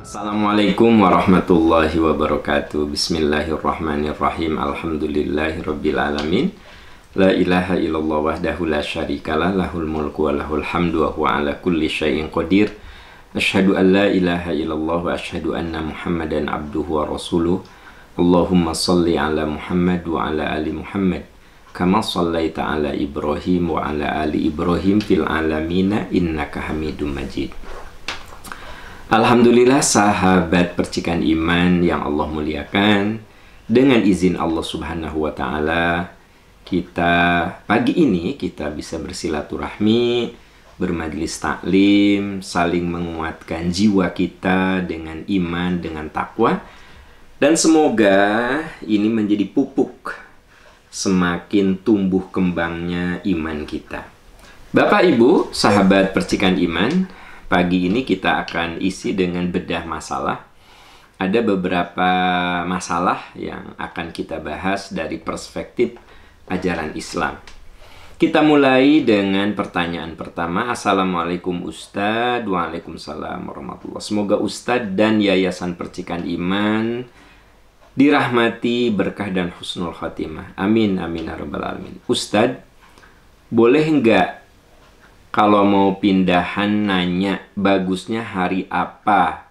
Assalamualaikum warahmatullahi wabarakatuh. Bismillahirrahmanirrahim. Alhamdulillahirabbil alamin. La ilaha illallah wahdahu la syarikalah, lahul mulku wa lahul hamdu wa huwa ala kulli syai'in qadir. Asyhadu an la ilaha illallah wa asyhadu anna Muhammadan abduhu wa rasuluh. Allahumma shalli ala Muhammad wa ala ali Muhammad kama shallaita ala Ibrahim wa ala ali Ibrahim fil alamina innaka Hamidum Majid. Alhamdulillah, sahabat percikan iman yang Allah muliakan, dengan izin Allah Subhanahu wa Ta'ala, pagi ini kita bisa bersilaturahmi, bermajlis taklim, saling menguatkan jiwa kita dengan iman, dengan takwa, dan semoga ini menjadi pupuk semakin tumbuh kembangnya iman kita. Bapak Ibu, sahabat percikan iman, pagi ini kita akan isi dengan bedah masalah. Ada beberapa masalah yang akan kita bahas dari perspektif ajaran Islam. Kita mulai dengan pertanyaan pertama. Assalamualaikum Ustadz. Waalaikumsalam warahmatullahi. Semoga Ustadz dan Yayasan Percikan Iman dirahmati, berkah dan husnul khotimah. Amin, amin ya rabbal alamin. Ustadz, boleh nggak kalau mau pindahan nanya bagusnya hari apa?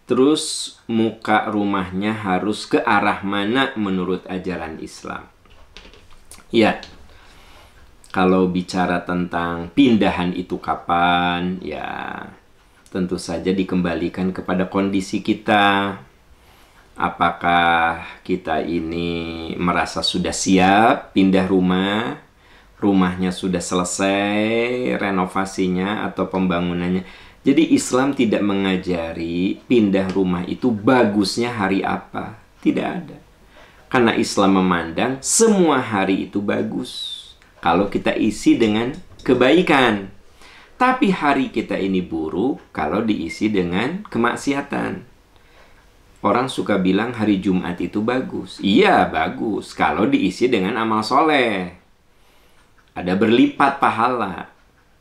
Terus muka rumahnya harus ke arah mana menurut ajaran Islam? Ya, kalau bicara tentang pindahan itu kapan, ya tentu saja dikembalikan kepada kondisi kita. Apakah kita ini merasa sudah siap pindah rumah? Rumahnya sudah selesai renovasinya atau pembangunannya. Jadi Islam tidak mengajari pindah rumah itu bagusnya hari apa. Tidak ada. Karena Islam memandang semua hari itu bagus kalau kita isi dengan kebaikan. Tapi hari kita ini buruk kalau diisi dengan kemaksiatan. Orang suka bilang hari Jumat itu bagus. Iya, bagus kalau diisi dengan amal soleh. Ada berlipat pahala.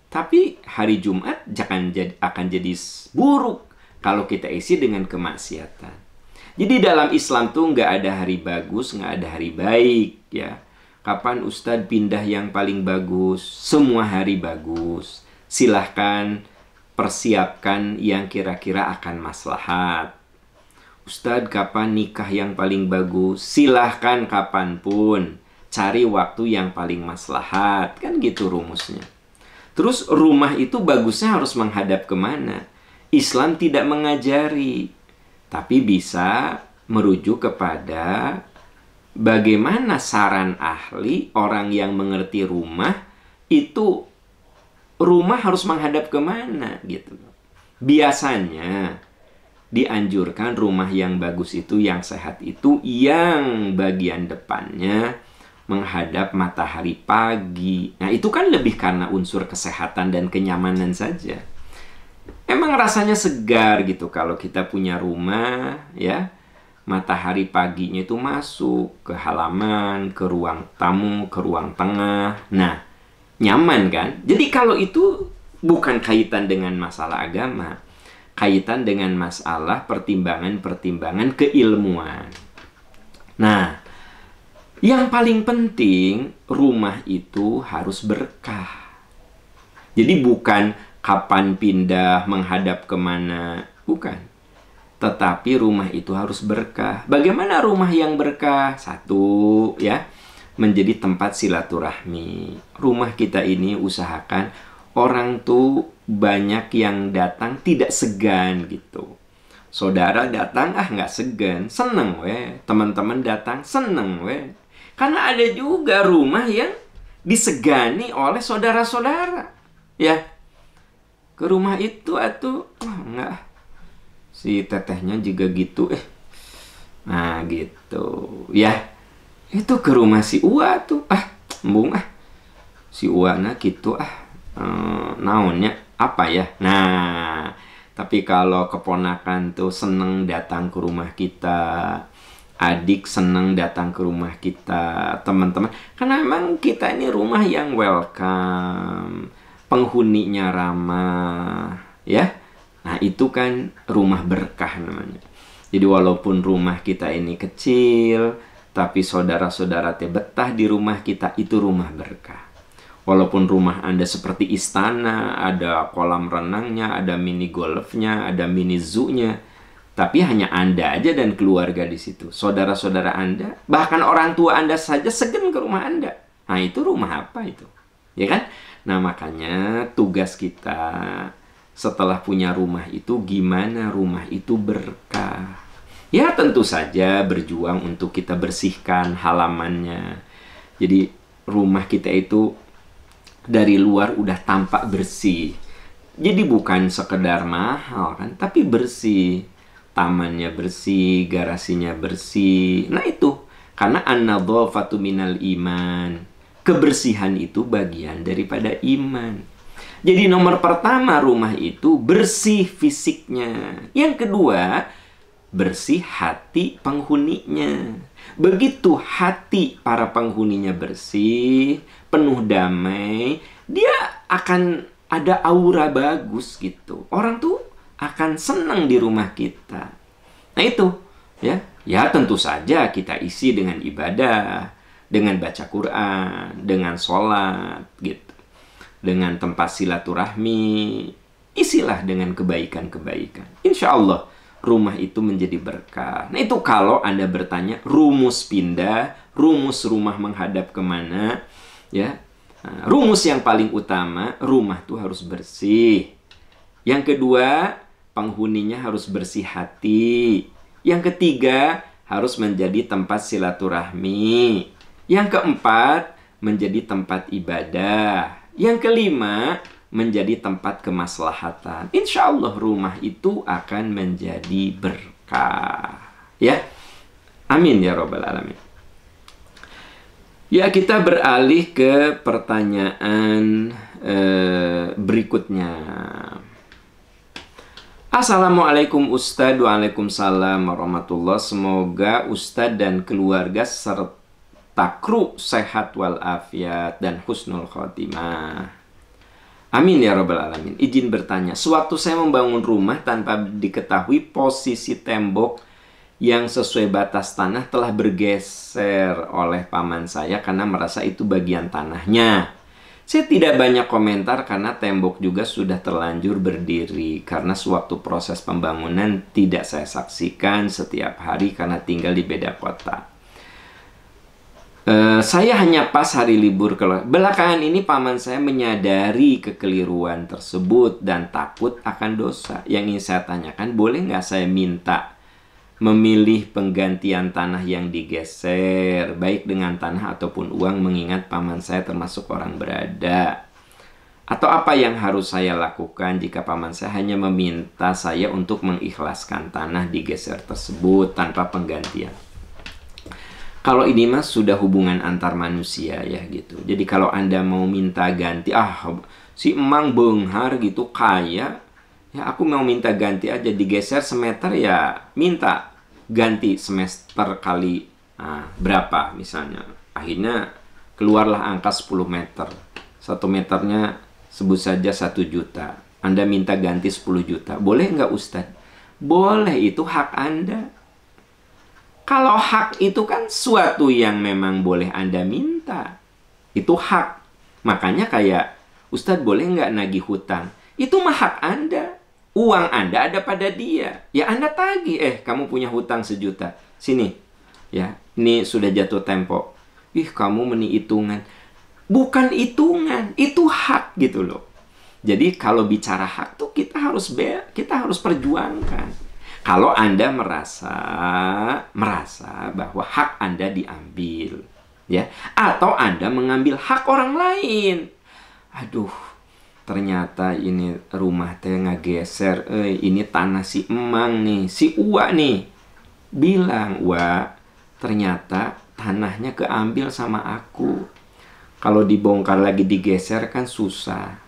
Tapi hari Jumat akan jadi buruk kalau kita isi dengan kemaksiatan. Jadi dalam Islam tuh nggak ada hari bagus, nggak ada hari baik. Ya, kapan Ustadz pindah yang paling bagus? Semua hari bagus. Silahkan persiapkan yang kira-kira akan maslahat. Ustadz, kapan nikah yang paling bagus? Silahkan kapanpun. Cari waktu yang paling maslahat. Kan gitu rumusnya. Terus rumah itu bagusnya harus menghadap kemana? Islam tidak mengajari. Tapi bisa merujuk kepada bagaimana saran ahli, orang yang mengerti rumah, itu rumah harus menghadap kemana gitu. Biasanya dianjurkan rumah yang bagus itu, yang sehat itu, yang bagian depannya menghadap matahari pagi. Nah, itu kan lebih karena unsur kesehatan dan kenyamanan saja. Emang rasanya segar gitu kalau kita punya rumah, ya. Matahari paginya itu masuk ke halaman, ke ruang tamu, ke ruang tengah. Nah, nyaman kan? Jadi kalau itu bukan kaitan dengan masalah agama. Kaitan dengan masalah pertimbangan-pertimbangan keilmuan. Nah, yang paling penting, rumah itu harus berkah. Jadi bukan kapan pindah, menghadap kemana, bukan. Tetapi rumah itu harus berkah. Bagaimana rumah yang berkah? Satu, ya, menjadi tempat silaturahmi. Rumah kita ini usahakan orang tuh banyak yang datang tidak segan gitu. Saudara datang, nggak segan, seneng weh. Teman-teman datang, seneng weh. Karena ada juga rumah yang disegani oleh saudara-saudara. Ya, ke rumah itu atuh, enggak. Si tetehnya juga gitu, Nah, gitu. Ya, itu ke rumah si Ua tuh, embung si Ua gitu, naonnya, apa ya? Nah, tapi kalau keponakan tuh seneng datang ke rumah kita, adik senang datang ke rumah kita, teman-teman. Karena memang kita ini rumah yang welcome, penghuninya ramah, ya. Nah, itu kan rumah berkah namanya. Jadi walaupun rumah kita ini kecil, tapi saudara-saudara teh betah di rumah kita, itu rumah berkah. Walaupun rumah Anda seperti istana, ada kolam renangnya, ada mini golfnya, ada mini zoo-nya, tapi hanya Anda aja dan keluarga di situ. Saudara-saudara Anda, bahkan orang tua Anda saja segan ke rumah Anda. Nah, itu rumah apa itu? Ya kan? Nah, makanya tugas kita setelah punya rumah itu, gimana rumah itu berkah. Ya, tentu saja berjuang untuk kita bersihkan halamannya. Jadi rumah kita itu dari luar udah tampak bersih. Jadi bukan sekedar mahal kan, tapi bersih. Tamannya bersih, garasinya bersih. Nah itu, karena an-nadhafatu minal iman. Kebersihan itu bagian daripada iman. Jadi nomor pertama rumah itu bersih fisiknya. Yang kedua, bersih hati penghuninya. Begitu hati para penghuninya bersih, penuh damai, dia akan ada aura bagus gitu. Orang tuh akan senang di rumah kita. Nah itu, ya. Ya tentu saja kita isi dengan ibadah, dengan baca Quran, dengan sholat gitu. Dengan tempat silaturahmi, isilah dengan kebaikan-kebaikan. Insya Allah rumah itu menjadi berkah. Nah itu kalau Anda bertanya rumus pindah, rumus rumah menghadap kemana, ya. Nah, rumus yang paling utama, rumah itu harus bersih. Yang kedua, penghuninya harus bersih hati. Yang ketiga, harus menjadi tempat silaturahmi. Yang keempat, menjadi tempat ibadah. Yang kelima, menjadi tempat kemaslahatan. Insya Allah rumah itu akan menjadi berkah. Ya, amin ya Rabbal Alamin. Ya, kita beralih ke pertanyaan berikutnya. Assalamualaikum Ustadz. Waalaikumsalam warahmatullahi. Semoga Ustadz dan keluarga serta kru sehat walafiat dan husnul khotimah. Amin ya Rabbal Alamin. Izin bertanya, sewaktu saya membangun rumah tanpa diketahui posisi tembok yang sesuai batas tanah telah bergeser oleh paman saya karena merasa itu bagian tanahnya. Saya tidak banyak komentar karena tembok juga sudah terlanjur berdiri karena sewaktu proses pembangunan tidak saya saksikan setiap hari karena tinggal di beda kota. Saya hanya pas hari libur keluar. Belakangan ini paman saya menyadari kekeliruan tersebut dan takut akan dosa. Yang ingin saya tanyakan, boleh nggak saya minta memilih penggantian tanah yang digeser, baik dengan tanah ataupun uang, mengingat paman saya termasuk orang berada? Atau apa yang harus saya lakukan jika paman saya hanya meminta saya untuk mengikhlaskan tanah digeser tersebut tanpa penggantian? Kalau ini mas sudah hubungan antar manusia ya gitu. Jadi kalau Anda mau minta ganti, si emang benghar gitu kaya, ya aku mau minta ganti aja, digeser semeter ya minta ganti semester kali berapa misalnya. Akhirnya keluarlah angka 10 meter. 1 meternya sebut saja 1 juta. Anda minta ganti 10 juta. Boleh nggak Ustadz? Boleh, itu hak Anda. Kalau hak itu kan suatu yang memang boleh Anda minta. Itu hak. Makanya kayak, Ustadz boleh nggak nagih hutang? Itu mah hak Anda. Uang Anda ada pada dia. Ya Anda tagih, kamu punya hutang 1 juta. Sini. Ya, ini sudah jatuh tempo. Ih, kamu hitungan. Bukan hitungan, itu hak gitu loh. Jadi kalau bicara hak tuh kita harus perjuangkan. Kalau Anda merasa bahwa hak Anda diambil, ya, atau Anda mengambil hak orang lain. Aduh, ternyata ini rumah teh ngegeser, ini tanah si Emang nih, si Uwa nih. Bilang, Wa, ternyata tanahnya keambil sama aku. Kalau dibongkar lagi digeser kan susah.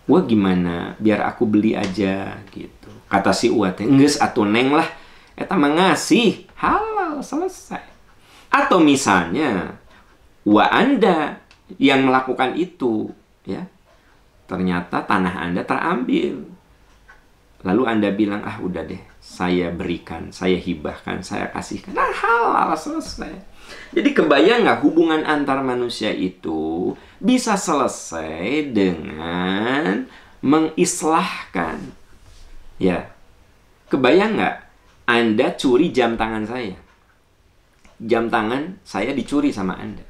Wah gimana? Biar aku beli aja gitu. Kata si Uwa teh, geus atuh neng lah, eta mah ngasih, halal, selesai. Atau misalnya Uwa Anda yang melakukan itu, ya, ternyata tanah Anda terambil. Lalu Anda bilang, ah udah deh, saya berikan, saya hibahkan, saya kasihkan. Nah, halal, selesai. Jadi kebayang nggak hubungan antar manusia itu bisa selesai dengan mengislahkan. Ya, kebayang nggak Anda curi jam tangan saya? Jam tangan saya dicuri sama Anda.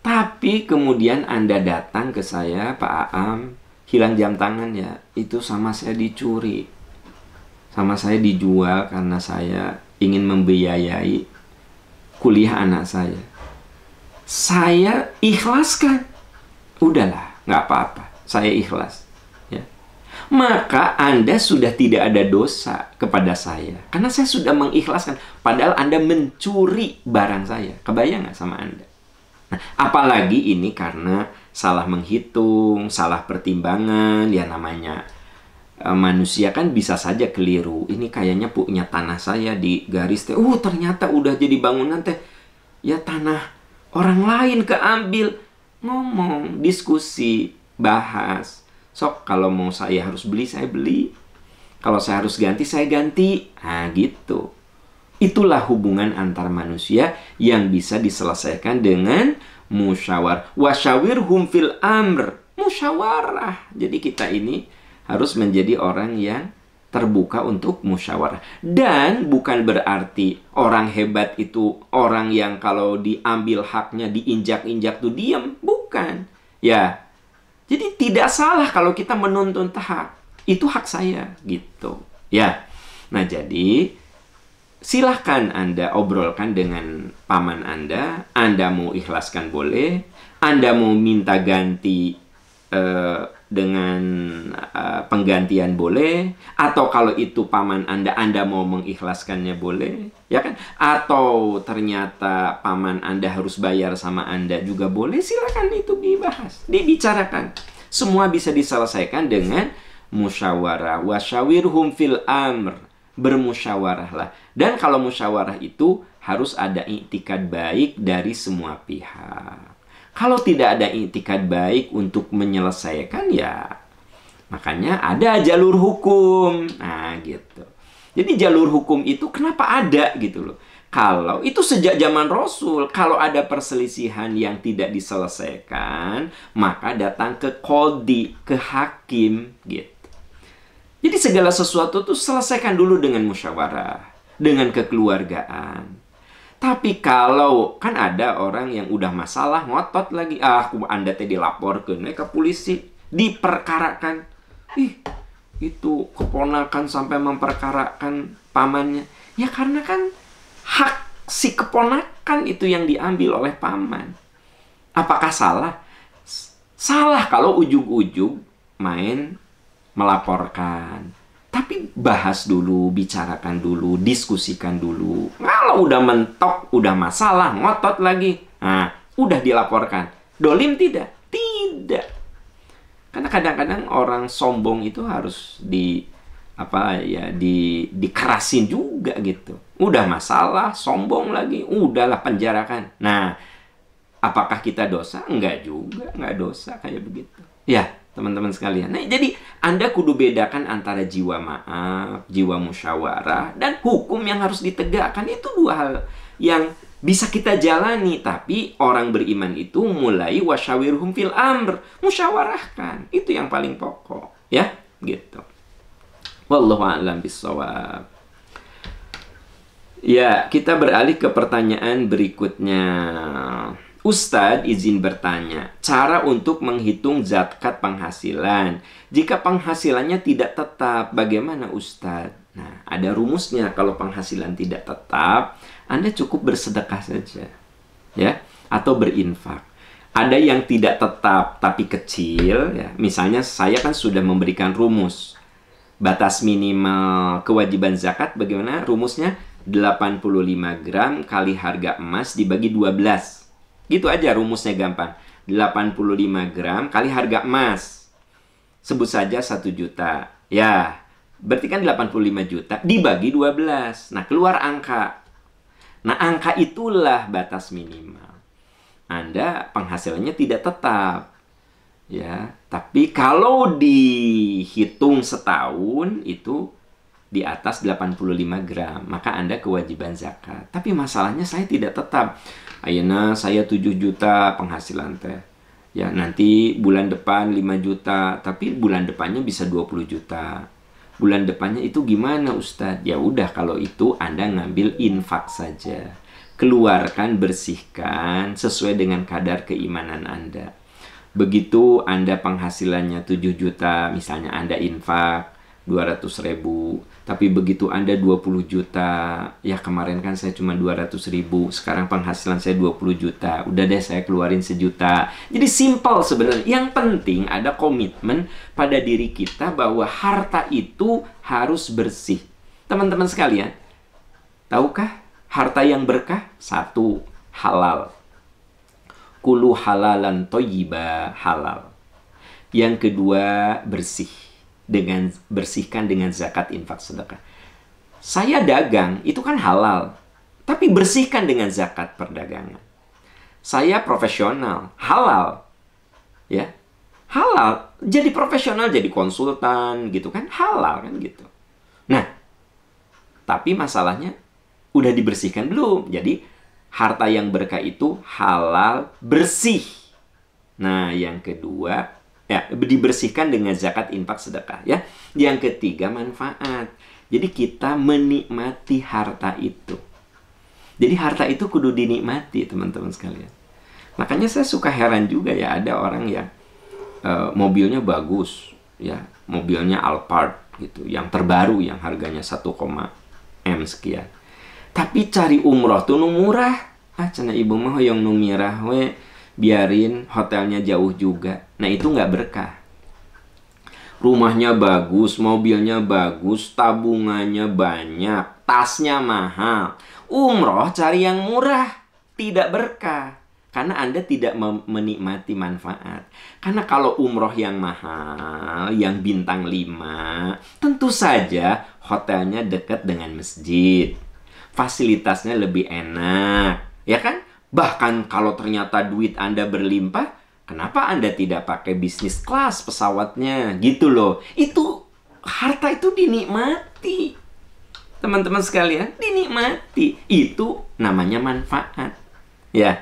Tapi kemudian Anda datang ke saya, Pak Aam, hilang jam tangan ya, itu sama saya dicuri. Sama saya dijual karena saya ingin membiayai kuliah anak saya. Saya ikhlaskan. Udahlah, nggak apa-apa. Saya ikhlas. Ya. Maka Anda sudah tidak ada dosa kepada saya. Karena saya sudah mengikhlaskan. Padahal Anda mencuri barang saya. Kebayang nggak sama Anda? Nah, apalagi ini karena salah menghitung, salah pertimbangan, ya namanya manusia kan bisa saja keliru. Ini kayaknya punya tanah saya di garis teh. Ternyata udah jadi bangunan teh. Ya tanah orang lain keambil. Ngomong, diskusi, bahas. Sok kalau mau saya harus beli, saya beli. Kalau saya harus ganti, saya ganti. Nah gitu. Itulah hubungan antar manusia yang bisa diselesaikan dengan musyawarah. Wasyawirhum fil amr. Musyawarah. Jadi kita ini harus menjadi orang yang terbuka untuk musyawarah. Dan bukan berarti orang hebat itu orang yang kalau diambil haknya diinjak-injak tuh diam. Bukan. Ya. Jadi tidak salah kalau kita menuntut hak. Itu hak saya gitu. Ya. Nah jadi silahkan Anda obrolkan dengan paman Anda. Anda mau ikhlaskan boleh. Anda mau minta ganti dengan penggantian boleh. Atau kalau itu paman Anda mau mengikhlaskannya boleh. Ya kan? Atau ternyata paman Anda harus bayar sama Anda juga boleh. Silahkan itu dibahas, dibicarakan. Semua bisa diselesaikan dengan musyawarah. Wasyawirhum fil amr. Bermusyawarahlah. Dan kalau musyawarah itu harus ada iktikad baik dari semua pihak. Kalau tidak ada iktikad baik untuk menyelesaikan, ya makanya ada jalur hukum. Nah gitu. Jadi jalur hukum itu kenapa ada gitu loh. Kalau itu sejak zaman Rasul, kalau ada perselisihan yang tidak diselesaikan, maka datang ke qadhi, ke hakim gitu. Jadi segala sesuatu itu selesaikan dulu dengan musyawarah, dengan kekeluargaan. Tapi kalau kan ada orang yang udah masalah ngotot lagi, Anda tadi dilaporkan ke polisi, diperkarakan. Itu keponakan sampai memperkarakan pamannya. Ya karena kan hak si keponakan itu yang diambil oleh paman. Apakah salah? Salah kalau ujug-ujug main melaporkan. Tapi bahas dulu, bicarakan dulu, diskusikan dulu. Kalau udah mentok, udah masalah, ngotot lagi. Nah, udah dilaporkan. Dolim tidak? Tidak. Karena kadang-kadang orang sombong itu harus dikerasin juga gitu. Udah masalah, sombong lagi, udahlah penjarakan. Nah, apakah kita dosa? Enggak juga, enggak dosa kayak begitu. Ya, teman-teman sekalian. Nah, jadi Anda kudu bedakan antara jiwa maaf, jiwa musyawarah, dan hukum yang harus ditegakkan. Itu dua hal yang bisa kita jalani. Tapi orang beriman itu mulai wasyawirhum fil amr. Musyawarahkan. Itu yang paling pokok. Ya, gitu. Wallahu a'lam bishawab. Ya, kita beralih ke pertanyaan berikutnya. Ustadz izin bertanya, cara untuk menghitung zakat penghasilan. Jika penghasilannya tidak tetap, bagaimana Ustadz? Nah, ada rumusnya. Kalau penghasilan tidak tetap, Anda cukup bersedekah saja. Ya, atau berinfak. Ada yang tidak tetap tapi kecil. Ya. Misalnya saya kan sudah memberikan rumus. Batas minimal kewajiban zakat bagaimana rumusnya? 85 gram kali harga emas dibagi 12. Gitu aja rumusnya gampang. 85 gram kali harga emas. Sebut saja 1 juta. Ya, berarti kan 85 juta dibagi 12. Nah, keluar angka. Nah, angka itulah batas minimal. Anda penghasilannya tidak tetap. Ya, tapi kalau dihitung setahun itu di atas 85 gram, maka Anda kewajiban zakat. Tapi masalahnya saya tidak tetap. Ayeuna saya 7 juta penghasilan teh. Ya, nanti bulan depan 5 juta, tapi bulan depannya bisa 20 juta. Bulan depannya itu gimana, Ustadz? Ya udah, kalau itu Anda ngambil infak saja. Keluarkan, bersihkan sesuai dengan kadar keimanan Anda. Begitu Anda penghasilannya 7 juta, misalnya Anda infak 200.000, tapi begitu Anda 20 juta, ya kemarin kan saya cuma 200.000, sekarang penghasilan saya 20 juta, udah deh saya keluarin 1 juta. Jadi simple sebenarnya. Yang penting ada komitmen pada diri kita bahwa harta itu harus bersih. Teman-teman sekalian, tahukah harta yang berkah? 1, halal. Kulu halalan thayyiba, halal. Yang kedua, bersih. Bersihkan dengan zakat, infak, sedekah. Saya dagang, itu kan halal. Tapi bersihkan dengan zakat perdagangan. Saya profesional, halal. Ya, halal. Jadi profesional, jadi konsultan gitu kan, halal kan gitu. Nah, tapi masalahnya udah dibersihkan belum? Jadi harta yang berkah itu halal, bersih. Nah, yang kedua, ya, dibersihkan dengan zakat, infak, sedekah, ya. Yang ketiga, manfaat. Jadi kita menikmati harta itu. Jadi harta itu kudu dinikmati, teman-teman sekalian. Makanya saya suka heran juga ya, ada orang yang mobilnya bagus, ya, mobilnya Alphard gitu, yang terbaru, yang harganya 1,M sekian. Tapi cari umroh tuh nu murah. Cenah ibu mah yang nu mirah we, biarin hotelnya jauh juga. Nah, itu nggak berkah. Rumahnya bagus, mobilnya bagus, tabungannya banyak, tasnya mahal. Umroh cari yang murah, tidak berkah. Karena Anda tidak menikmati manfaat. Karena kalau umroh yang mahal, yang bintang 5, tentu saja hotelnya dekat dengan masjid. Fasilitasnya lebih enak, ya kan? Bahkan kalau ternyata duit Anda berlimpah, kenapa Anda tidak pakai bisnis kelas pesawatnya? Gitu loh. Itu, harta itu dinikmati. Teman-teman sekalian, dinikmati. Itu namanya manfaat. Ya,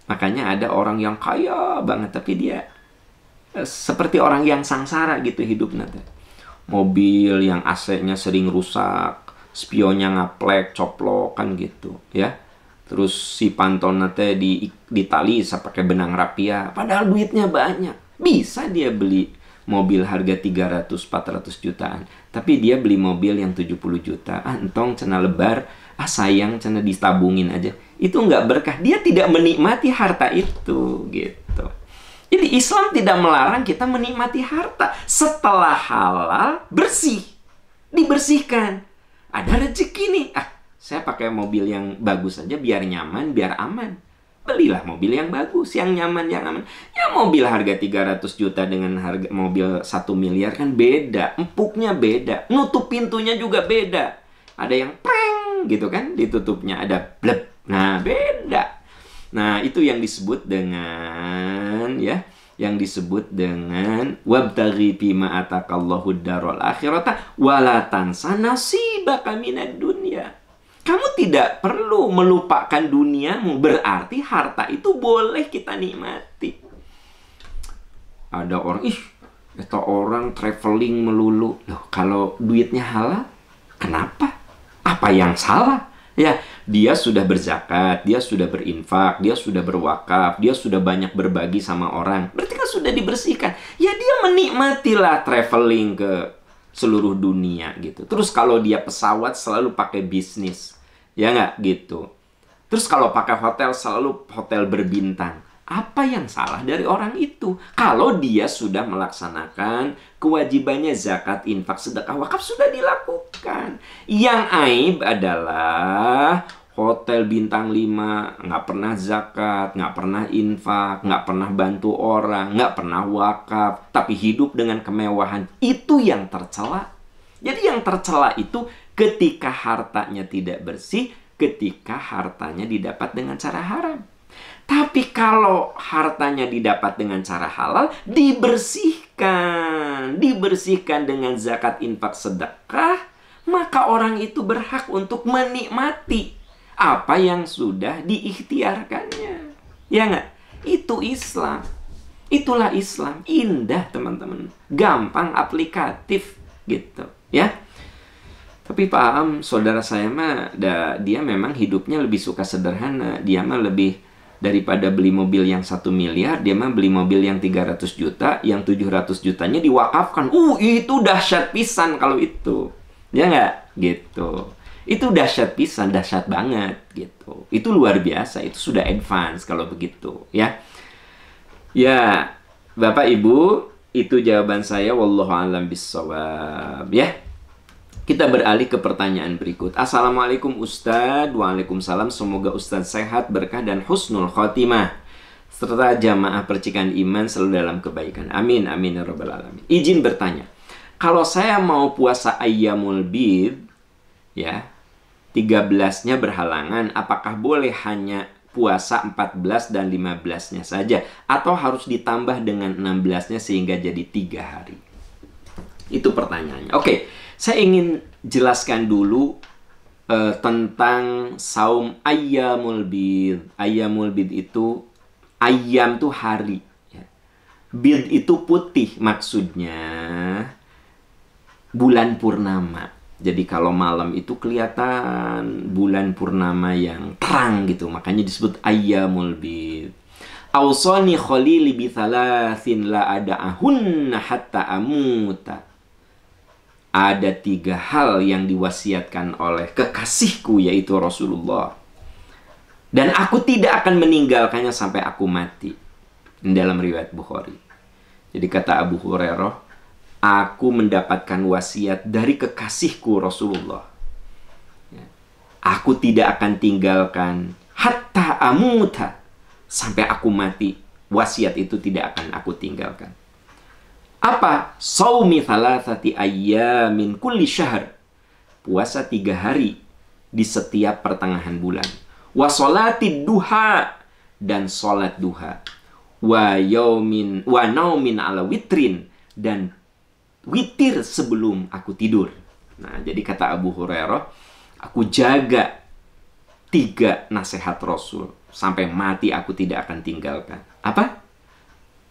makanya ada orang yang kaya banget, tapi dia seperti orang yang sangsara gitu hidupnya. Mobil yang AC-nya sering rusak, spionnya ngaplek, coplok kan gitu, ya. Terus si pantonna teh ditali pakai benang rapia, padahal duitnya banyak. Bisa dia beli mobil harga 300-400 jutaan, tapi dia beli mobil yang 70 juta. Entong cenah lebar, sayang cenah ditabungin aja. Itu nggak berkah. Dia tidak menikmati harta itu, gitu. Jadi Islam tidak melarang kita menikmati harta. Setelah halal, bersih. Dibersihkan. Ada rezeki nih. Saya pakai mobil yang bagus aja biar nyaman, biar aman. Belilah mobil yang bagus, yang nyaman, yang aman. Ya mobil harga 300 juta dengan harga mobil 1 miliar kan beda. Empuknya beda. Nutup pintunya juga beda. Ada yang preng gitu kan, ditutupnya ada bleb. Nah, beda. Nah, itu yang disebut dengan, ya, yang disebut dengan wabtaghi fima atakallahu darul akhirata wala tansa nasibaka minad dunya. Kamu tidak perlu melupakan duniamu, berarti harta itu boleh kita nikmati. Ada orang, itu orang traveling melulu. Loh, kalau duitnya halal, kenapa? Apa yang salah? Ya, dia sudah berzakat, dia sudah berinfak, dia sudah berwakaf, dia sudah banyak berbagi sama orang. Berarti kan sudah dibersihkan. Ya, dia menikmatilah traveling ke seluruh dunia gitu. Terus kalau dia pesawat selalu pakai bisnis. Ya nggak gitu. Terus kalau pakai hotel selalu hotel berbintang. Apa yang salah dari orang itu? Kalau dia sudah melaksanakan kewajibannya zakat, infak, sedekah, wakaf sudah dilakukan. Yang aib adalah hotel bintang 5, nggak pernah zakat, nggak pernah infak, nggak pernah bantu orang, nggak pernah wakaf, tapi hidup dengan kemewahan. Itu yang tercela. Jadi yang tercela itu ketika hartanya tidak bersih, ketika hartanya didapat dengan cara haram. Tapi kalau hartanya didapat dengan cara halal, dibersihkan. Dibersihkan dengan zakat, infak, sedekah, maka orang itu berhak untuk menikmati apa yang sudah diikhtiarkannya. Ya nggak? Itu Islam. Itulah Islam. Indah, teman-teman. Gampang, aplikatif gitu, ya. Tapi paham, saudara saya mah dia memang hidupnya lebih suka sederhana. Dia mah lebih, daripada beli mobil yang 1 miliar, dia mah beli mobil yang 300 juta, yang 700 jutanya diwakafkan. Itu dahsyat pisan kalau itu. Ya nggak? Gitu. Itu dahsyat pisan, dahsyat banget gitu. Itu luar biasa, itu sudah advance kalau begitu, ya. Ya, Bapak Ibu, itu jawaban saya, wallahu a'lam bissawab, ya. Kita beralih ke pertanyaan berikut. Assalamualaikum Ustadz. Waalaikumsalam. Semoga Ustadz sehat, berkah, dan husnul khotimah, serta jamaah percikan iman selalu dalam kebaikan. Amin, amin ya rabbal alamin. Izin bertanya, kalau saya mau puasa ayyamul bid, ya, 13-nya berhalangan, apakah boleh hanya puasa 14 dan 15-nya saja, atau harus ditambah dengan 16-nya sehingga jadi 3 hari? Itu pertanyaannya. Oke, saya ingin jelaskan dulu tentang saum ayyamul bid. Ayyamul bid itu, ayyam itu hari, ya. Bid itu putih, maksudnya bulan purnama. Jadi kalau malam itu kelihatan bulan purnama yang terang gitu. Makanya disebut ayyamul bid. Awsani khalili bi thalathin la ada'ahunna hatta amuta. Ada 3 hal yang diwasiatkan oleh kekasihku, yaitu Rasulullah. Dan aku tidak akan meninggalkannya sampai aku mati. Dalam riwayat Bukhari. Jadi kata Abu Hurairah, aku mendapatkan wasiat dari kekasihku Rasulullah. Aku tidak akan tinggalkan hatta amuta, sampai aku mati. Wasiat itu tidak akan aku tinggalkan. Apa? Saumi thalathati ayyamin kulli syahr. Puasa 3 hari di setiap pertengahan bulan. Wa sholatid duha, dan sholat duha. Wa naumin ala witrin, dan witir sebelum aku tidur. Nah, jadi kata Abu Hurairah, aku jaga 3 nasihat Rasul. Sampai mati aku tidak akan tinggalkan. Apa?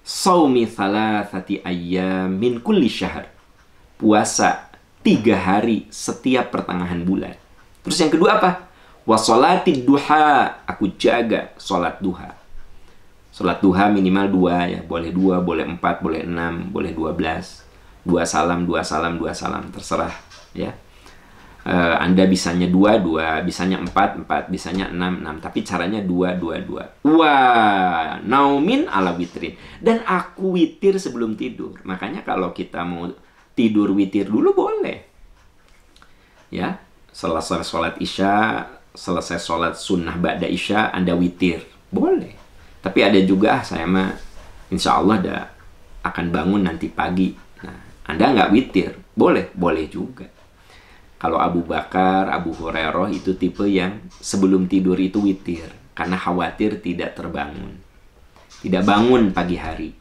Saumi thalathati ayyamin kulli syahr. Puasa 3 hari setiap pertengahan bulan. Terus yang kedua apa? Wa sholatid duha. Aku jaga sholat duha. Sholat duha minimal 2, ya. Boleh 2, boleh 4, boleh 6, boleh 12. 2 salam, 2 salam, 2 salam, terserah, ya. Anda bisanya 2, bisanya 4, bisanya 6. Tapi caranya 2. Wah, naumin ala witrin. Dan aku witir sebelum tidur. Makanya kalau kita mau tidur witir dulu boleh. Ya, selesai sholat isya, selesai sholat sunnah ba'da isya, Anda witir. Boleh. Tapi ada juga, saya mah insya Allah akan bangun nanti pagi. Nah, Anda nggak witir. Boleh juga. Kalau Abu Bakar, Abu Hurairah itu tipe yang sebelum tidur itu witir. Karena khawatir tidak terbangun. Tidak bangun pagi hari.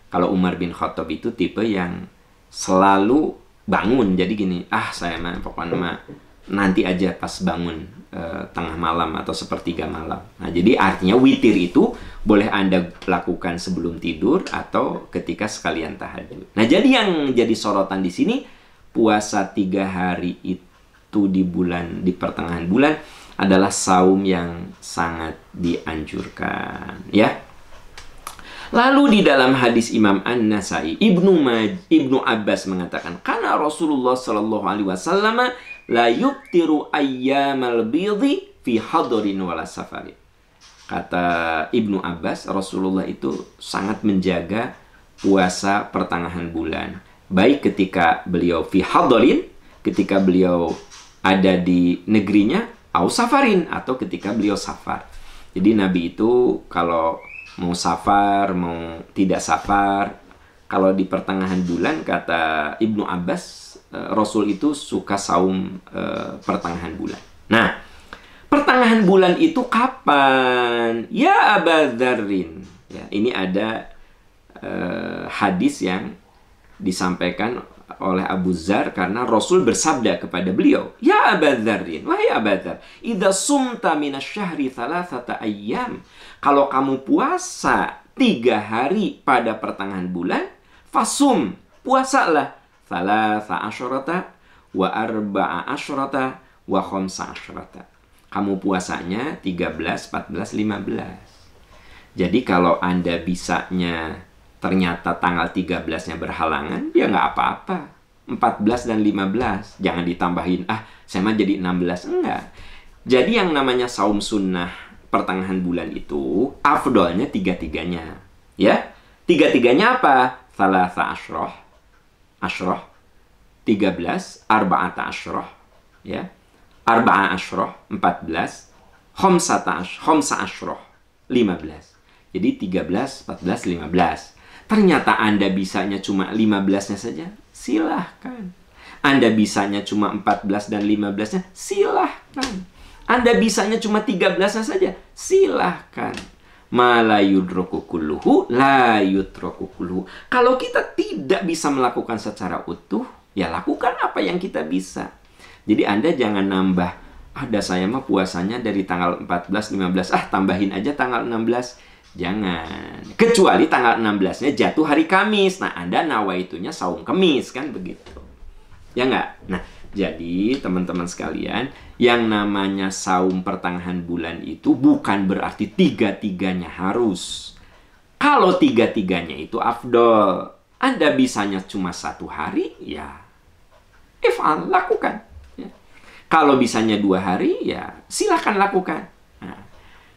Kalau Umar bin Khattab itu tipe yang selalu bangun. Jadi gini, saya mah pokoknya mah nanti aja pas bangun tengah malam atau sepertiga malam. Nah, jadi artinya witir itu boleh Anda lakukan sebelum tidur atau ketika sekalian tahajud. Nah, jadi yang jadi sorotan di sini, puasa 3 hari itu di pertengahan bulan adalah saum yang sangat dianjurkan, ya. Lalu di dalam hadis Imam An-Nasai, Ibnu Abbas mengatakan, karena Rasulullah Shallallahu Alaihi Wasallam la yubtiru ayyamal bidhi fi hadarin wala safarin. Kata Ibnu Abbas, Rasulullah itu sangat menjaga puasa pertengahan bulan. Baik ketika beliau fi hadarin, ketika beliau ada di negerinya, au safarin, atau ketika beliau safar. Jadi Nabi itu kalau mau safar, mau tidak safar, kalau di pertengahan bulan, kata Ibnu Abbas, Rasul itu suka saum pertengahan bulan. Nah, Pertengahan bulan itu kapan? Ya Aba Dzarrin. Ya, ini ada hadis yang disampaikan oleh Abu Dzar karena Rasul bersabda kepada beliau, "Ya Aba Dzarrin, wahai Aba Dzar, idza sumta minasyahri thalathata ayyam." Kalau kamu puasa 3 hari pada pertengahan bulan, fasum, puasalah thalatha asyrata wa arba'a asyrata wa khamsa asyrata. Kamu puasanya 13, 14, 15. Jadi kalau Anda bisanya ternyata tanggal 13-nya berhalangan, ya nggak apa-apa. 14 dan 15. Jangan ditambahin, saya mah jadi 16. Enggak. Jadi yang namanya saum sunnah pertengahan bulan itu, afdolnya 3-3-nya. Ya, 3-3-nya apa? Thalatha asyrah, 13, arba'ata asyrah, ya. Arba'a asyrah, 14, khamsa asyrah, 15. Jadi 13, 14, 15. Ternyata Anda bisanya cuma 15-nya saja, silahkan. Anda bisanya cuma 14 dan 15-nya, silahkan. Anda bisanya cuma 13-nya saja, silahkan. Ma la yudroku kulluhu, la yudroku kulluhu. Kalau kita tidak bisa melakukan secara utuh, ya lakukan apa yang kita bisa. Jadi Anda jangan nambah, ada saya mah puasanya dari tanggal 14, 15, tambahin aja tanggal 16. Jangan. Kecuali tanggal 16-nya jatuh hari Kamis. Nah, Anda nawaitunya saum Kamis, kan begitu. Ya nggak? Nah, jadi teman-teman sekalian, yang namanya saum pertengahan bulan itu bukan berarti 3-3-nya harus. Kalau 3-3-nya itu afdol. Anda bisanya cuma 1 hari, ya if'al, lakukan. Ya. Kalau bisanya 2 hari, ya silakan lakukan.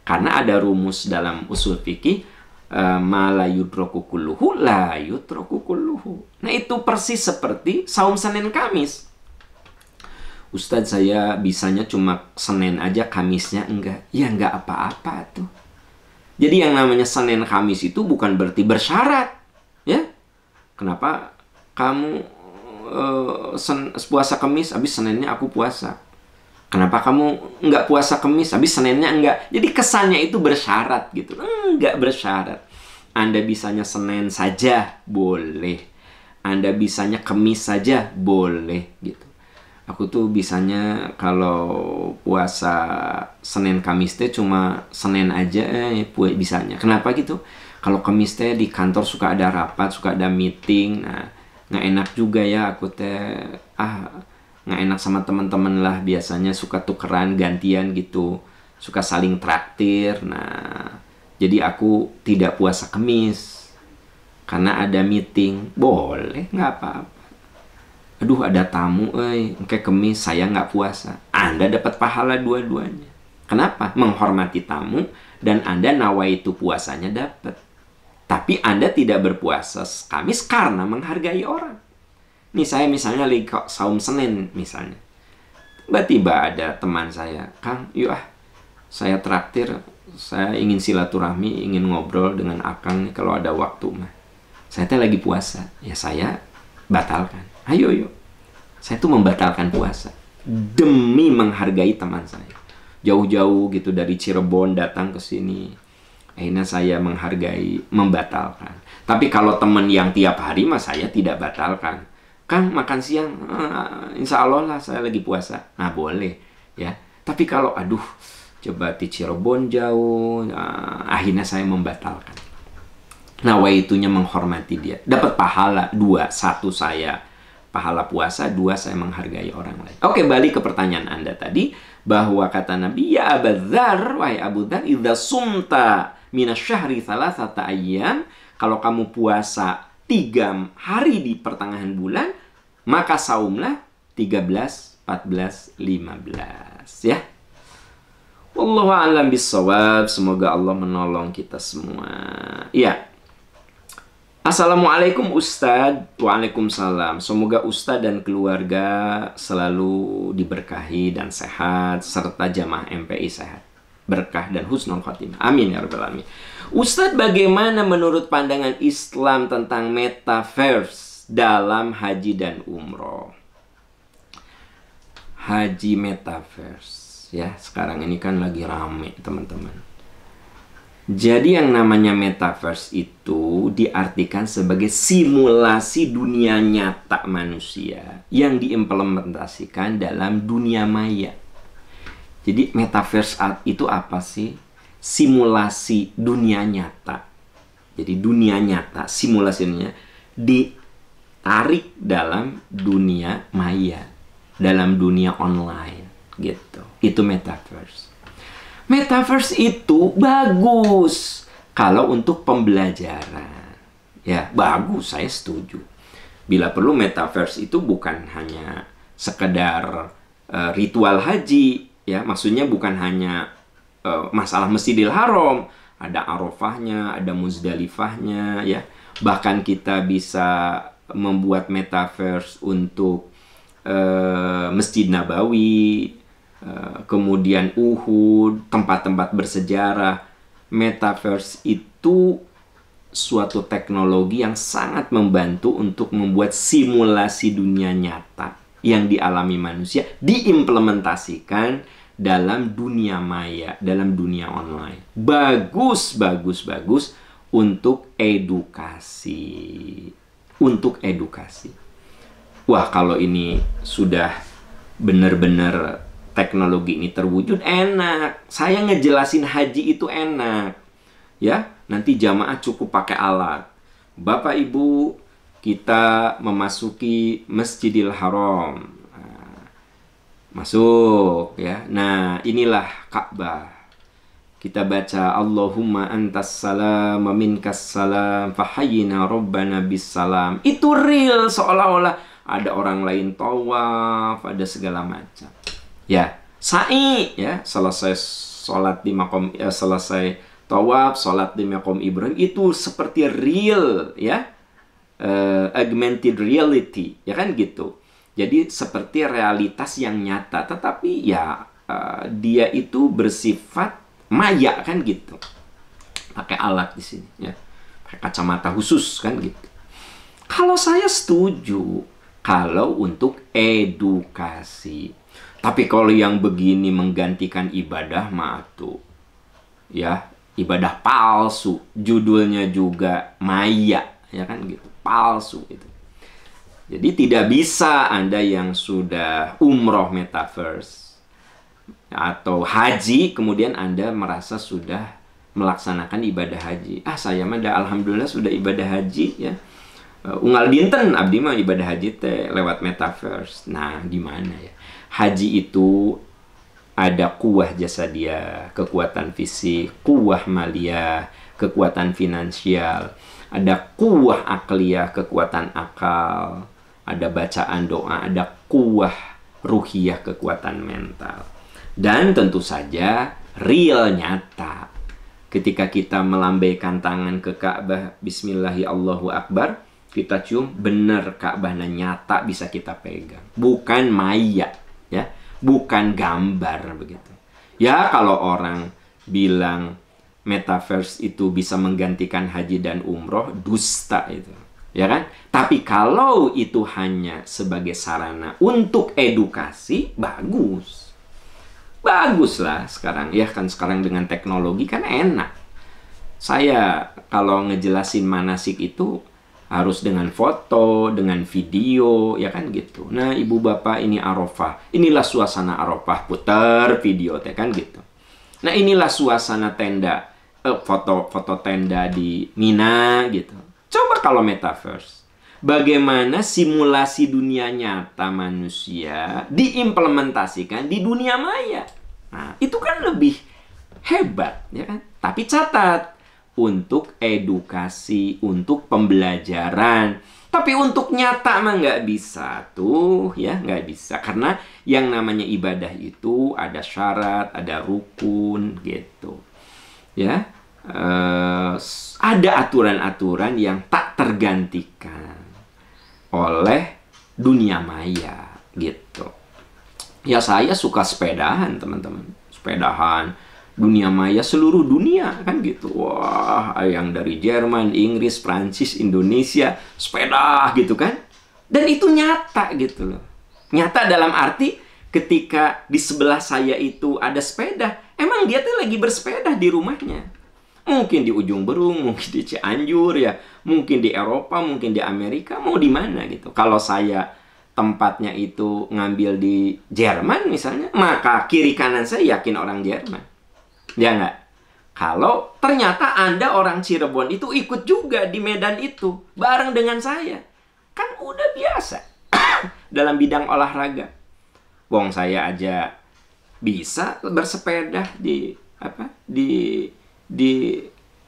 Karena ada rumus dalam usul fikih, ma la yudroku kulluhu, la yudroku kulluhu. Nah, itu persis seperti saum Senin Kamis. Ustadz, saya bisanya cuma Senin aja, Kamisnya enggak. Ya enggak apa-apa tuh. Jadi yang namanya Senin Kamis itu bukan berarti bersyarat. Ya, kenapa kamu puasa Kamis, habis Seninnya aku puasa? Kenapa kamu nggak puasa Kamis, habis Seninnya enggak? Jadi kesannya itu bersyarat gitu. Enggak bersyarat. Anda bisanya Senin saja, boleh. Anda bisanya Kamis saja, boleh gitu. Aku tuh bisanya kalau puasa Senin Kamis teh cuma Senin aja bisanya. Kenapa gitu? Kalau Kamis teh di kantor suka ada rapat, suka ada meeting. Nah, nggak enak juga ya aku teh. Nggak enak sama teman-teman lah, biasanya suka tukeran gantian gitu, suka saling traktir. Nah, jadi aku tidak puasa Kamis karena ada meeting. Boleh, nggak apa-apa. Aduh, ada tamu, kayak Kamis saya nggak puasa. Anda dapat pahala dua-duanya. Kenapa? Menghormati tamu dan Anda nawaitu puasanya dapat. Tapi Anda tidak berpuasa Kamis karena menghargai orang. Nih saya misalnya lagi saum Senin misalnya. Tiba-tiba ada teman saya, "Kang, yuk saya traktir, saya ingin silaturahmi, ingin ngobrol dengan Akang nih kalau ada waktu mah. Saya teh lagi puasa." Ya saya batalkan. Ayo yuk. Saya tuh membatalkan puasa demi menghargai teman saya. Jauh-jauh gitu dari Cirebon datang ke sini. Akhirnya saya menghargai, membatalkan. Tapi kalau teman yang tiap hari mah saya tidak batalkan. "Kang, makan siang." Insya Allah lah saya lagi puasa. Nah, boleh ya. Tapi kalau coba di Cirebon jauh, akhirnya saya membatalkan. Nah, waitunya menghormati dia. Dapat pahala 2. 1 saya pahala puasa, 2 saya menghargai orang lain. Oke, balik ke pertanyaan Anda tadi, bahwa kata Nabi, "Ya Aba Dzar, wahai Abu Dzar, idza sumta minasyahri thalathata ayyam." Kalau kamu puasa 3 hari di pertengahan bulan, maka saumlah 13, 14, 15 ya. Wallahu a'lam bishawab. Semoga Allah menolong kita semua. Ya. Assalamualaikum Ustadz. Waalaikumsalam. Semoga Ustadz dan keluarga selalu diberkahi dan sehat, serta jamaah MPI sehat, berkah dan husnul khotimah. Amin ya rabbal alamin. Ustadz, bagaimana menurut pandangan Islam tentang metaverse dalam haji dan umroh? Haji metaverse. ya. Sekarang ini kan lagi rame, teman-teman. Jadi yang namanya metaverse itu diartikan sebagai simulasi dunia nyata manusia yang diimplementasikan dalam dunia maya. Jadi metaverse itu apa sih? Simulasi dunia nyata. Jadi dunia nyata, simulasinya ditarik dalam dunia maya, dalam dunia online gitu. Itu metaverse. Metaverse itu bagus kalau untuk pembelajaran. Ya, bagus, saya setuju. Bila perlu metaverse itu bukan hanya sekedar ritual haji, ya, maksudnya bukan hanya masalah Masjidil Haram, ada Arafahnya, ada Muzdalifahnya, ya. Bahkan kita bisa membuat metaverse untuk Masjid Nabawi, kemudian Uhud, tempat-tempat bersejarah. Metaverse itu suatu teknologi yang sangat membantu untuk membuat simulasi dunia nyata yang dialami manusia diimplementasikan dalam dunia maya, dalam dunia online. Bagus, bagus, bagus untuk edukasi. Untuk edukasi. Wah, kalau ini sudah benar-benar teknologi ini terwujud, enak. Saya ngejelasin haji itu enak. Ya, nanti jamaah cukup pakai alat. Bapak Ibu, kita memasuki Masjidil Haram. Nah, masuk ya. Nah, inilah Ka'bah. Kita baca Allahumma antas salam wa minkas salam fahayyina rabbana bis salam. Itu real, seolah-olah ada orang lain tawaf, ada segala macam. Ya, sa'i, ya, selesai sholat di maqam, selesai tawaf, sholat di maqam Ibrahim, itu seperti real, ya, augmented reality, ya kan gitu. Jadi seperti realitas yang nyata, tetapi ya dia itu bersifat maya, kan gitu. Pakai alat di sini, ya, pakai kacamata khusus, kan gitu. Kalau saya setuju, kalau untuk edukasi. Tapi kalau yang begini menggantikan ibadah mah tuh, ya, ibadah palsu, judulnya juga maya, ya kan gitu, palsu itu. Jadi tidak bisa Anda yang sudah umroh metaverse atau haji kemudian Anda merasa sudah melaksanakan ibadah haji. Saya mah alhamdulillah sudah ibadah haji, ya. Unggal dinten abdi mah ibadah haji teh lewat metaverse. Nah, gimana ya? Haji itu ada kuwah jasadiyah, kekuatan fisik, kuwah maliyah, kekuatan finansial, ada kuwah akliyah, kekuatan akal, ada bacaan doa, ada kuwah ruhiyah, kekuatan mental. Dan tentu saja real, nyata. Ketika kita melambaikan tangan ke Ka'bah, Bismillahi Allahu Akbar, kita cium, benar Ka'bahnya nyata bisa kita pegang. Bukan maya, ya, bukan gambar begitu. Ya, kalau orang bilang metaverse itu bisa menggantikan haji dan umroh, dusta itu, ya kan? Tapi kalau itu hanya sebagai sarana untuk edukasi, bagus. Baguslah sekarang, ya kan, sekarang dengan teknologi kan enak. Saya kalau ngejelasin manasik itu harus dengan foto, dengan video, ya kan gitu. Nah, ibu bapak, ini Arafah. Inilah suasana Arafah, putar video, ya kan gitu. Nah, inilah suasana tenda, foto-foto tenda di Mina gitu. Coba kalau metaverse. Bagaimana simulasi dunia nyata manusia diimplementasikan di dunia maya. Nah, itu kan lebih hebat, ya kan? Tapi catat, untuk edukasi, untuk pembelajaran. Tapi untuk nyata mah nggak bisa tuh, ya, nggak bisa. Karena yang namanya ibadah itu ada syarat, ada rukun, gitu. Ya, ada aturan-aturan yang tak tergantikan oleh dunia maya, gitu. Ya, saya suka sepedahan, teman-teman. Sepedahan. Dunia maya seluruh dunia, kan gitu. Wah, yang dari Jerman, Inggris, Prancis, Indonesia, sepeda gitu kan. Dan itu nyata gitu loh. Nyata dalam arti ketika di sebelah saya itu ada sepeda, emang dia tuh lagi bersepeda di rumahnya. Mungkin di ujung Berung, mungkin di Cianjur ya, mungkin di Eropa, mungkin di Amerika, mau di mana gitu. Kalau saya tempatnya itu ngambil di Jerman misalnya, maka kiri kanan saya yakin orang Jerman. Ya nggak? Kalau ternyata Anda orang Cirebon itu ikut juga di medan itu, bareng dengan saya. Kan udah biasa dalam bidang olahraga. Wong saya aja bisa bersepeda di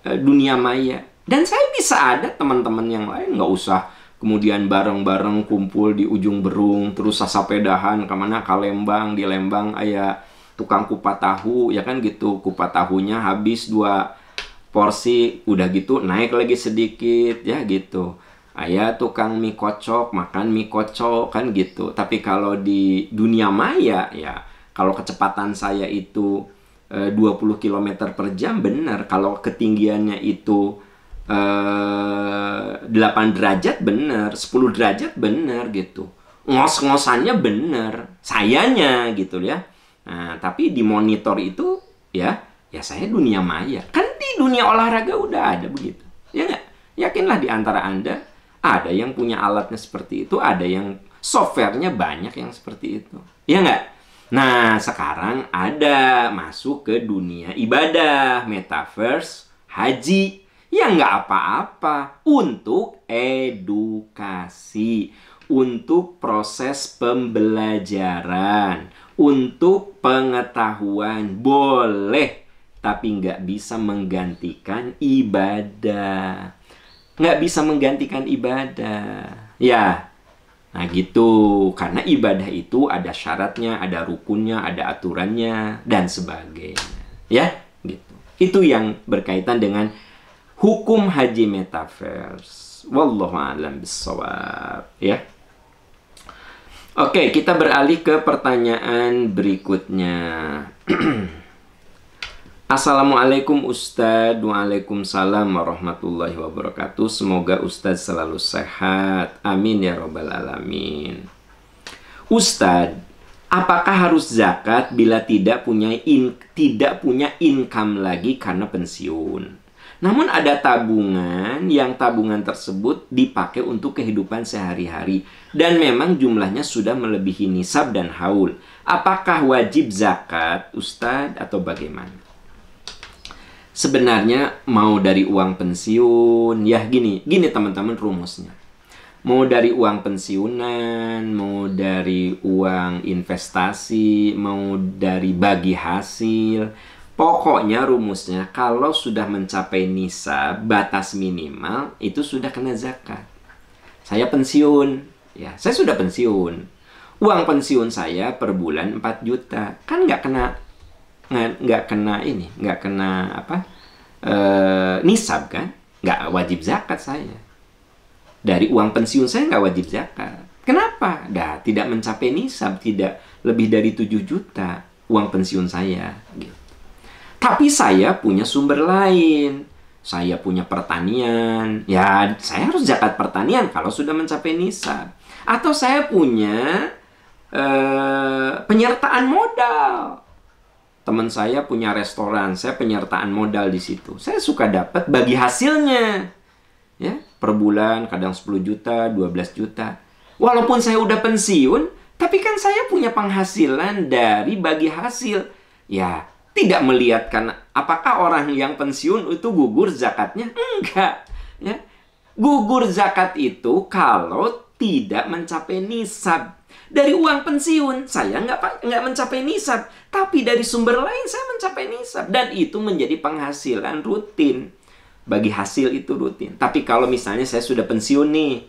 dunia maya, dan saya bisa ada teman-teman yang lain, nggak usah kemudian bareng-bareng kumpul di ujung Berung terus sasapedahan kemana, ke Lembang. Di Lembang ayah tukang kupat tahu ya kan gitu, kupat tahunya habis 2 porsi, udah gitu naik lagi sedikit ya gitu. Ayah tukang mie kocok, makan mie kocok kan gitu. Tapi kalau di dunia maya ya, kalau kecepatan saya itu 20 km per jam benar. Kalau ketinggiannya itu 8 derajat benar, 10 derajat benar gitu. Ngos-ngosannya benar, sayanya gitu ya. Nah, tapi di monitor itu ya saya dunia maya. Kan di dunia olahraga udah ada begitu. Ya nggak? Yakinlah di antara Anda ada yang punya alatnya seperti itu, ada yang softwarenya banyak yang seperti itu. Ya nggak? Nah, sekarang ada masuk ke dunia ibadah, metaverse, haji. Ya nggak apa-apa, untuk edukasi, untuk proses pembelajaran, untuk pengetahuan, boleh. Tapi nggak bisa menggantikan ibadah. Nggak bisa menggantikan ibadah. Ya, nah gitu. Karena ibadah itu ada syaratnya, ada rukunnya, ada aturannya, dan sebagainya. Ya, gitu. Itu yang berkaitan dengan hukum haji metaverse. Wallahu a'lam bishawab. Ya. Oke, kita beralih ke pertanyaan berikutnya. Assalamualaikum Ustadz. Waalaikumsalam warahmatullahi wabarakatuh. Semoga Ustadz selalu sehat. Amin ya robbal alamin. Ustadz, apakah harus zakat bila tidak punya income lagi karena pensiun? Namun ada tabungan yang tabungan tersebut dipakai untuk kehidupan sehari-hari dan memang jumlahnya sudah melebihi nisab dan haul. Apakah wajib zakat, Ustadz, atau bagaimana? Sebenarnya mau dari uang pensiun, ya gini teman-teman rumusnya. Mau dari uang pensiunan, mau dari uang investasi, mau dari bagi hasil. Pokoknya rumusnya kalau sudah mencapai nisab, batas minimal, itu sudah kena zakat. Saya pensiun, ya saya sudah pensiun. Uang pensiun saya per bulan 4 juta. Kan nggak kena nisab kan? Nggak wajib zakat saya. Dari uang pensiun saya nggak wajib zakat. Kenapa? Tidak mencapai nisab, tidak lebih dari 7 juta uang pensiun saya. Gitu. Tapi saya punya sumber lain. Saya punya pertanian. Ya, saya harus zakat pertanian kalau sudah mencapai nisab. Atau saya punya penyertaan modal. Teman saya punya restoran, saya penyertaan modal di situ. Saya suka dapat bagi hasilnya. Ya, per bulan kadang 10 juta, 12 juta. Walaupun saya udah pensiun, tapi kan saya punya penghasilan dari bagi hasil. Ya, tidak melihat karena apakah orang yang pensiun itu gugur zakatnya? Enggak. Ya. Gugur zakat itu kalau tidak mencapai nisab. Dari uang pensiun saya nggak mencapai nisab, tapi dari sumber lain saya mencapai nisab, dan itu menjadi penghasilan rutin. Bagi hasil itu rutin. Tapi kalau misalnya saya sudah pensiun nih,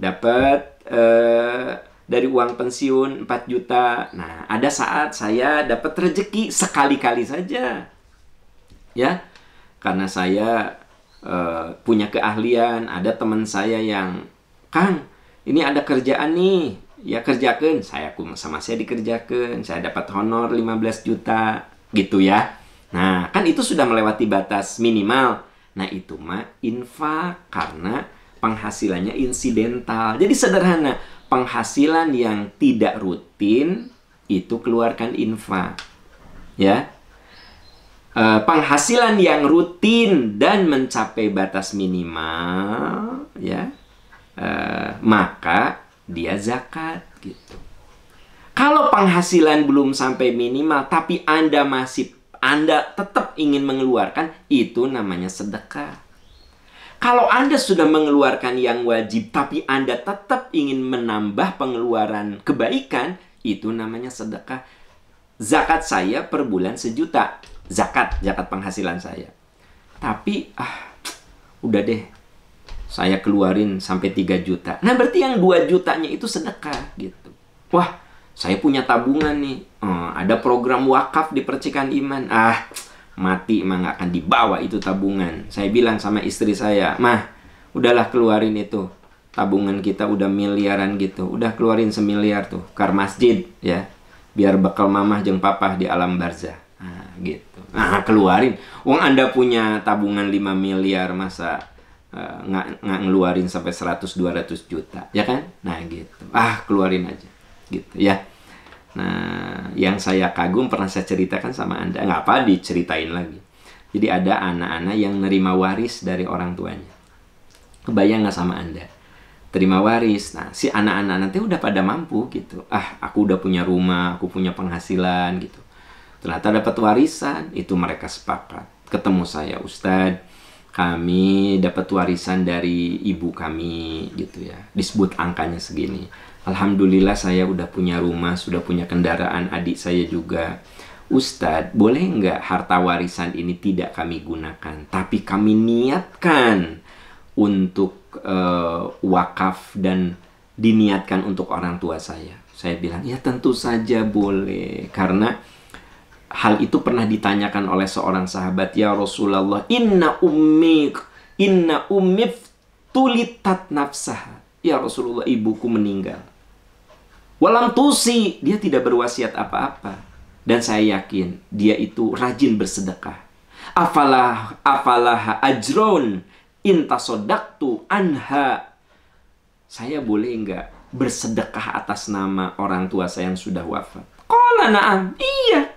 dapat dari uang pensiun 4 juta. Nah, ada saat saya dapat rezeki sekali-kali saja. Ya. Karena saya punya keahlian, ada teman saya yang, "Kang, ini ada kerjaan nih. Ya kerjakan." Sama saya dikerjakan. Saya dapat honor 15 juta gitu ya. Nah, kan itu sudah melewati batas minimal. Nah, itu mah infak karena penghasilannya insidental. Jadi sederhana, penghasilan yang tidak rutin itu keluarkan infak. Ya. Penghasilan yang rutin dan mencapai batas minimal, ya, maka dia zakat gitu. Kalau penghasilan belum sampai minimal tapi Anda tetap ingin mengeluarkan, itu namanya sedekah. Kalau Anda sudah mengeluarkan yang wajib tapi Anda tetap ingin menambah pengeluaran kebaikan, itu namanya sedekah. Zakat saya per bulan 1 juta. Zakat penghasilan saya. Tapi udah deh, saya keluarin sampai 3 juta. Nah, berarti yang 2 jutanya itu sedekah gitu. Wah, saya punya tabungan nih. Ada program wakaf di Percikan Iman. Mati mah nggak akan dibawa itu tabungan. Saya bilang sama istri saya, "Mah, udahlah keluarin itu. Tabungan kita udah miliaran gitu. Udah keluarin 1 miliar tuh. Kar masjid ya. Biar bekal mamah jeung papah di alam barzah." Gitu. Keluarin. Wong Anda punya tabungan 5 miliar, masa nggak ngeluarin sampai 100-200 juta, ya kan? Nah gitu. Keluarin aja. Gitu ya. Nah, yang saya kagum pernah saya ceritakan sama Anda. Nggak apa diceritain lagi. Jadi ada anak-anak yang nerima waris dari orang tuanya. Kebayang nggak sama Anda? Terima waris. Nah, si anak-anak nanti udah pada mampu gitu. Aku udah punya rumah, aku punya penghasilan gitu. Ternyata dapat warisan, itu mereka sepakat. Ketemu saya, "Ustadz, kami dapat warisan dari ibu kami," gitu ya. Disebut angkanya segini. "Alhamdulillah saya udah punya rumah, sudah punya kendaraan, adik saya juga. Ustadz, boleh nggak harta warisan ini tidak kami gunakan, tapi kami niatkan untuk wakaf dan diniatkan untuk orang tua saya?" Saya bilang, "Ya tentu saja boleh." Karena hal itu pernah ditanyakan oleh seorang sahabat, "Ya Rasulullah, inna ummi tulitat nafsah." Ya Rasulullah, ibuku meninggal. Walam tusi, dia tidak berwasiat apa-apa. Dan saya yakin dia itu rajin bersedekah. Afalah ajron intasodaktu anha. Saya boleh enggak bersedekah atas nama orang tua saya yang sudah wafat? Qala na'am. Iya.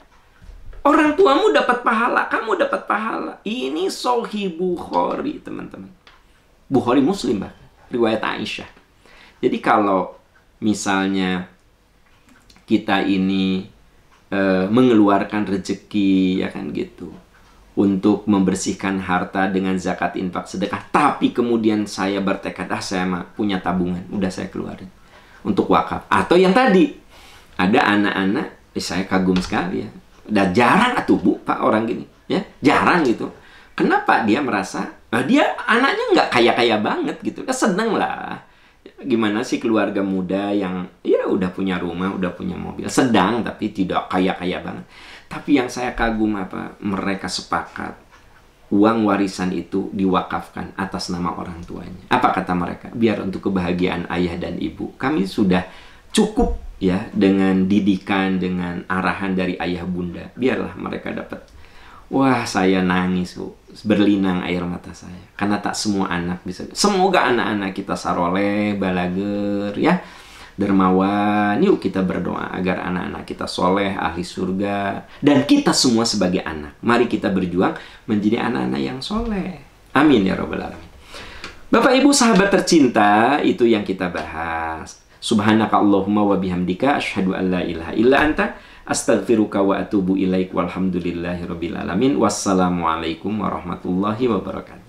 Orang tuamu dapat pahala, kamu dapat pahala. Ini Sahih Bukhari, teman-teman. Bukhari Muslim, bahkan. Riwayat Aisyah. Jadi kalau misalnya kita ini mengeluarkan rezeki, ya kan gitu, untuk membersihkan harta dengan zakat, infak, sedekah, tapi kemudian saya bertekad, saya punya tabungan, udah saya keluarin untuk wakaf. Atau yang tadi, ada anak-anak, saya kagum sekali ya, udah jarang Bu, Pak, orang gini ya, jarang gitu. Kenapa? Dia merasa dia anaknya nggak kaya-kaya banget gitu. Seneng lah. Gimana sih keluarga muda yang ya udah punya rumah, udah punya mobil, sedang tapi tidak kaya-kaya banget. Tapi yang saya kagum mereka sepakat uang warisan itu diwakafkan atas nama orang tuanya. Apa kata mereka? Biar untuk kebahagiaan ayah dan ibu. Kami sudah cukup ya dengan didikan, dengan arahan dari ayah bunda. Biarlah mereka dapat. Wah, saya nangis, Bu. Berlinang air mata saya. Karena tak semua anak bisa. Semoga anak-anak kita saroleh, balager, ya. Dermawan. Yuk kita berdoa agar anak-anak kita soleh, ahli surga. Dan kita semua sebagai anak. Mari kita berjuang menjadi anak-anak yang soleh. Amin ya Rabbal Alamin. Bapak Ibu sahabat tercinta, itu yang kita bahas. Subhanaka Allahumma wa bihamdika asyhadu an la ilaha illa anta astaghfiruka wa atubu ilaik walhamdulillahi rabbil alamin. Wassalamualaikum warahmatullahi wabarakatuh.